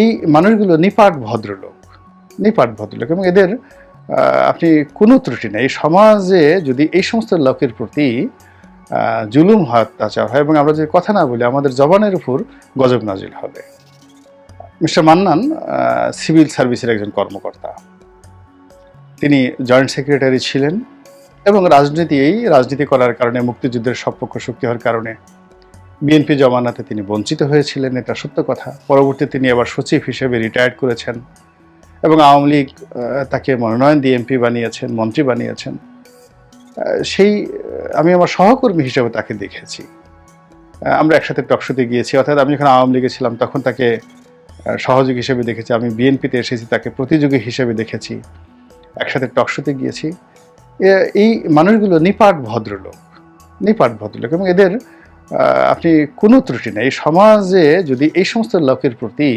এই মানুষগুলো নিপাট ভদ্রলোক এবং এদের আপনি কোনো ত্রুটি নেই। এই সমাজে যদি এই সমস্ত লোকের প্রতি জুলুম হয়, অত্যাচার হয় এবং আমরা যদি কথা না বলি আমাদের জবানের উপর গজব নাজিল হবে। মিস্টার মান্নান সিভিল সার্ভিসের একজন কর্মকর্তা, তিনি জয়েন্ট সেক্রেটারি ছিলেন এবং রাজনীতি করার কারণে, মুক্তিযুদ্ধের সপক্ষ শক্তি হওয়ার কারণে বিএনপি জমানাতে তিনি বঞ্চিত হয়েছিলেন, এটা সত্য কথা। পরবর্তীতে তিনি আবার সচিব হিসেবে রিটায়ার্ড করেছেন এবং আওয়ামী লীগ তাকে মনোনয়ন দিয়ে এমপি বানিয়েছেন, মন্ত্রী বানিয়েছেন। আমি আমার সহকর্মী হিসেবে তাকে দেখেছি। আমরা একসাথে টকশোতে গিয়েছি, অর্থাৎ আমি যখন আওয়ামী লীগে ছিলাম তখন তাকে সহযোগী হিসেবে দেখেছি, আমি বিএনপিতে এসেছি তাকে প্রতিযোগী হিসেবে দেখেছি, একসাথে টকশোতে গিয়েছি। এই মানুষগুলো নিপাট ভদ্রলোক এবং এদের আপনি কোনো ত্রুটি নেই। এই সমাজে যদি এই সমস্ত লোকের প্রতি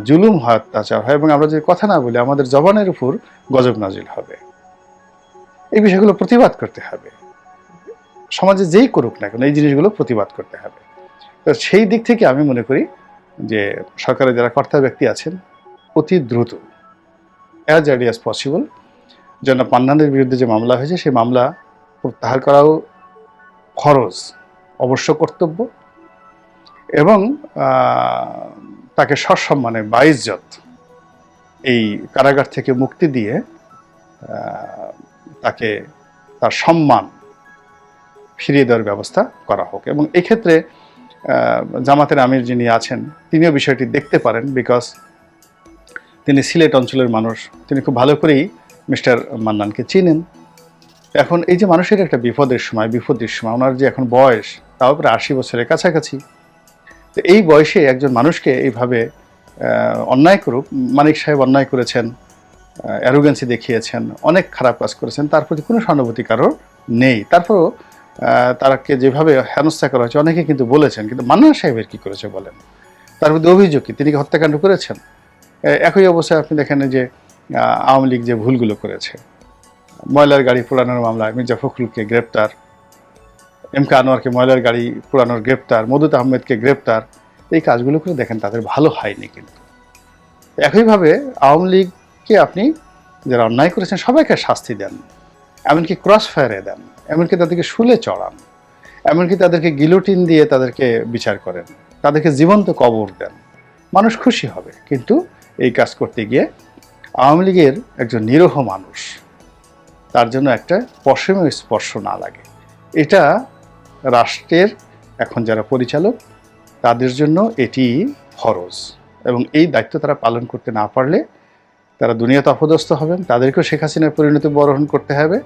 জুলুম হয়, অত্যাচার হয় এবং আমরা যদি কথা না বলি আমাদের জবানের উপর গজব নাজিল হবে। এই বিষয়গুলো প্রতিবাদ করতে হবে, সমাজে যেই করুক না কেন এই জিনিসগুলো প্রতিবাদ করতে হবে। তো সেই দিক থেকে আমি মনে করি যে সরকারের যারা কর্তা ব্যক্তি আছেন অতি দ্রুত অ্যাজ আর্লি অ্যাজ পসিবল জনাব মান্নানের বিরুদ্ধে যে মামলা হয়েছে সেই মামলা প্রত্যাহার করাও ফরজ, অবশ্য কর্তব্য, এবং তাকে সসম্মানে বাইজ্জত এই কারাগার থেকে মুক্তি দিয়ে তাকে তার সম্মান ফিরিয়ে দেওয়ার ব্যবস্থা করা হোক। এবং এক্ষেত্রে জামাতের আমির যিনি আছেন তিনিও বিষয়টি দেখতে পারেন, বিকজ তিনি সিলেট অঞ্চলের মানুষ, তিনি খুব ভালো করেই মিস্টার মান্নানকে চিনেন। এখন এই যে মানুষের একটা বিপদের সময় ওনার যে এখন বয়স তাও প্রায় 80 বছরের কাছাকাছি, তো এই বয়সে একজন মানুষকে এইভাবে অন্যায় করুক, মানিক সাহেব অন্যায় করেছেন, অ্যারোগেন্সি দেখিয়েছেন, অনেক খারাপ কাজ করেছেন, তার প্রতি কোনো সহানুভূতি কারোর নেই। তারপরও তারাকে যেভাবে হেনস্থা করা হয়েছে অনেকে কিন্তু বলেছেন, কিন্তু মান্নান সাহেবের কি করেছে বলেন? তার প্রতি অভিযোগ কি তিনি কি হত্যাকাণ্ড করেছেন? একই অবস্থায় আপনি দেখেন যে আওয়ামী লীগ যে ভুলগুলো করেছে, ময়লার গাড়ি পোড়ানোর মামলায় মির্জা ফখরুলকে গ্রেপ্তার, এম.কে আনোয়ারকে ময়লার গাড়ি পোড়ানোর গ্রেপ্তার, মদুদ আহমেদকে গ্রেপ্তার, এই কাজগুলো করে দেখেন তাদের ভালো হয়নি। কিন্তু একইভাবে আওয়ামী লীগকে আপনি যারা অন্যায় করেছেন সবাইকে শাস্তি দেন, এমনকি ক্রস ফায়ারে দেন, এমনকি তাদেরকে শুলে চড়ান, এমনকি তাদেরকে গিলোটিন দিয়ে তাদেরকে বিচার করেন, তাদেরকে জীবন্ত কবর দেন, মানুষ খুশি হবে। কিন্তু এই কাজ করতে গিয়ে আওয়ামী লীগের একজন নিরীহ মানুষ তার জন্য একটা পশমীয় স্পর্শ না লাগে, এটা রাষ্ট্রের এখন যারা পরিচালক তাদের জন্য এটি ফরজ, এবং এই দায়িত্ব তারা পালন করতে না পারলে তারা দুনিয়াতে অপদস্থ হবেন, তাদেরকেও শেখ হাসিনার পরিণতি বরণ করতে হবে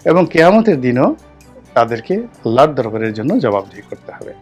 এবং কিয়ামতের দিনও তাদেরকে আল্লাহর দরবারের জন্য জবাবদিহি করতে হবে।